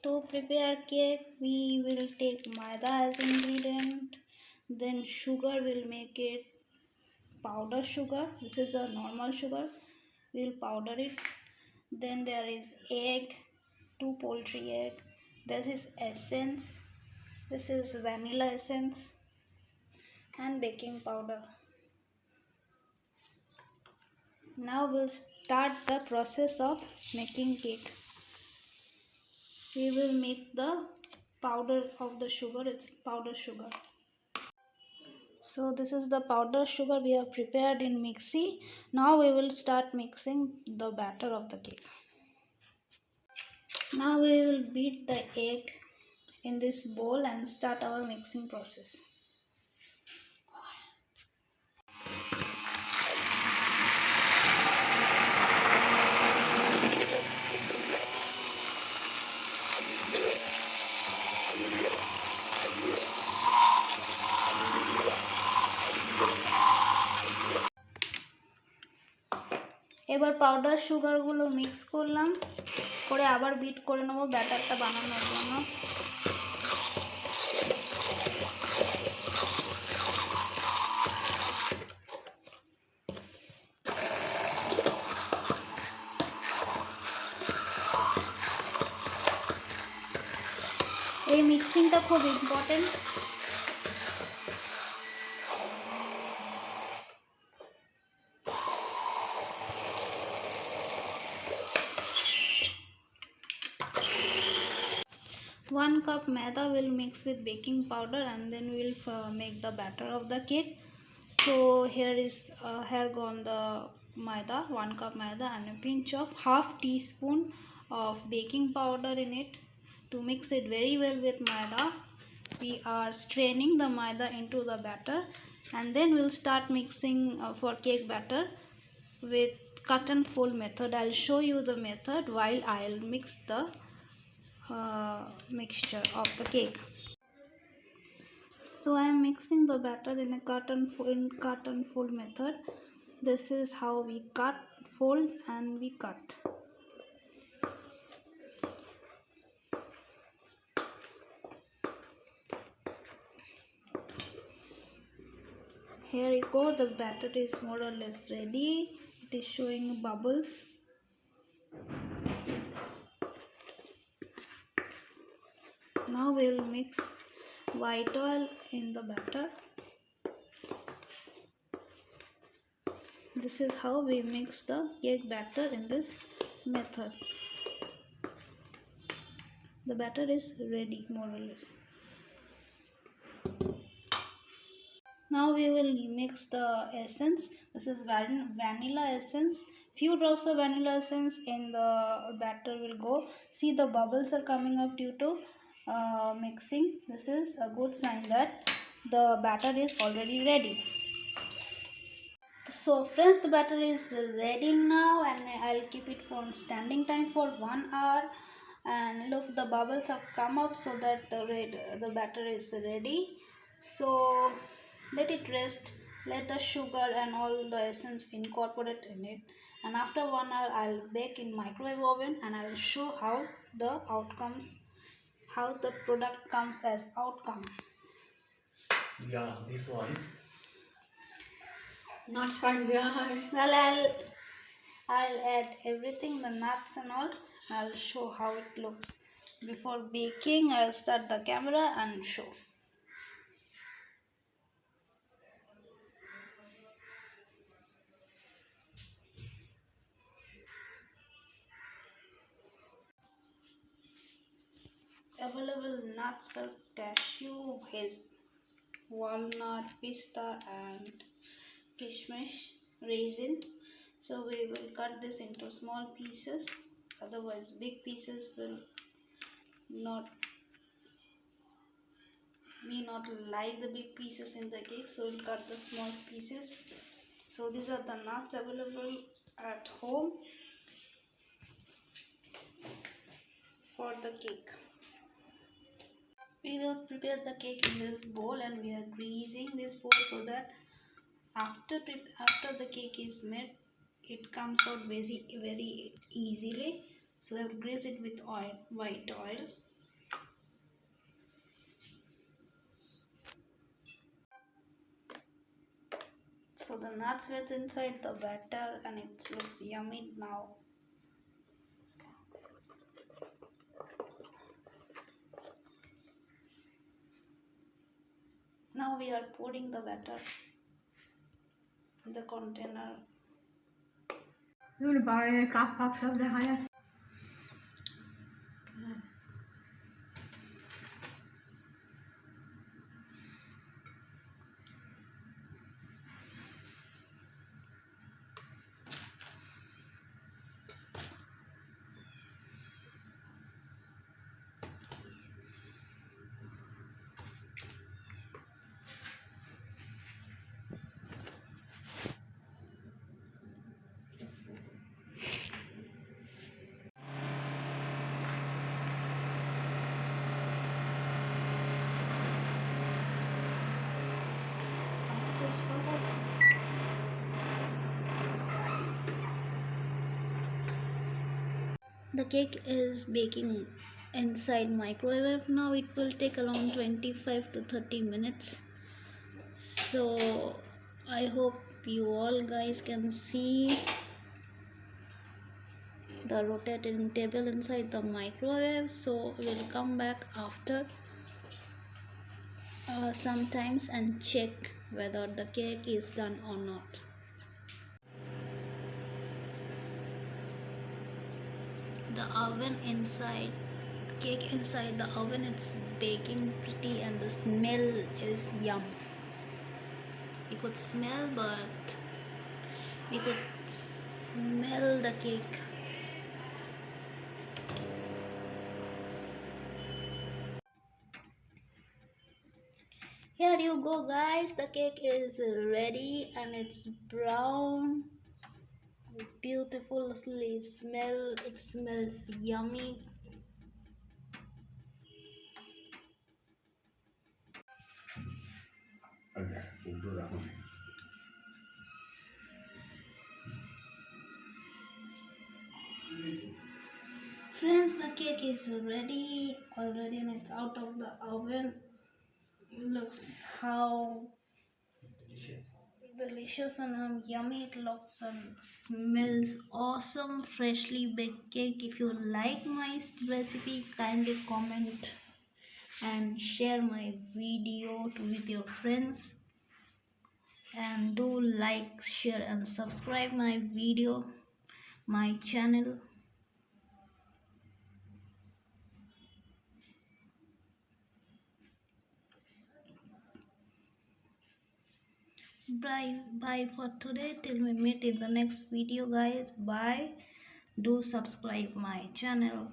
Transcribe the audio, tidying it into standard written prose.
To prepare cake, we will take maida as ingredient, then sugar will make it powder sugar. This is a normal sugar, we will powder it. Then there is egg, 2 poultry egg. This is essence, this is vanilla essence, and baking powder. Now we'll start the process of making cake. We will make the powder of the sugar, it's powder sugar. So this is the powder sugar we have prepared in mixie. Now we will start mixing the batter of the cake. Now we will beat the egg in this bowl and start our mixing process. এবার powder সুগারগুলো mix করলাম, করে আবার bit করে নেব ব্যাটারটা বানানোর জন্য। এই মিক্সিংটা খুব important. One cup maida will mix with baking powder and then we'll make the batter of the cake. So here gone the maida, 1 cup maida and a pinch of half teaspoon of baking powder in it. To mix it very well with maida, we are straining the maida into the batter, and then we'll start mixing for cake batter with cut and fold method. I'll show you the method while I'll mix the mixture of the cake. So I am mixing the batter in a cut and fold method. This is how we cut, fold and we cut. Here you go, the batter is more or less ready. It is showing bubbles. Now we will mix white oil in the batter. This is how we mix the cake batter in this method. The batter is ready more or less. Now we will mix the essence. This is vanilla essence. Few drops of vanilla essence in the batter will go. See, the bubbles are coming up due to mixing. This is a good sign that the batter is already ready. So friends, the batter is ready now, and I'll keep it for standing time for 1 hour. And look, the bubbles have come up, so that the batter is ready. So let it rest, let the sugar and all the essence incorporate in it, and after 1 hour I'll bake in microwave oven, and I'll show how the product comes as outcome. Yeah, this one. Not spicy. Well, I'll add everything, the nuts and all. I'll show how it looks. Before baking, I'll start the camera and show. Available nuts are cashew, walnut, pista and kishmish, raisin. So we will cut this into small pieces, otherwise big pieces will not like the big pieces in the cake, so we'll cut the small pieces. So these are the nuts available at home for the cake. We will prepare the cake in this bowl, and we are greasing this bowl so that after the cake is made, it comes out very easily. So we have to grease it with oil, white oil. So the nuts were inside the batter and it looks yummy now. Now we are pouring the batter in the container. Nun bare kaffepapp som det har jeg. The cake is baking inside microwave. Now it will take around 25 to 30 minutes. So I hope you all guys can see the rotating table inside the microwave. So we'll come back after sometimes and check whether the cake is done or not. The oven inside cake inside the oven, it's baking pretty and the smell is yum. We could smell, but we could smell the cake. Here you go guys, the cake is ready and it's brown, beautifully smell. It smells yummy. Friends, the cake is ready already and it's out of the oven. Looks how delicious and yummy it looks and smells awesome. Freshly baked cake. If you like my recipe, kindly comment and share my video with your friends, and do like, share and subscribe my video, my channel. Bye for today, till we meet in the next video guys. Bye. Do subscribe my channel.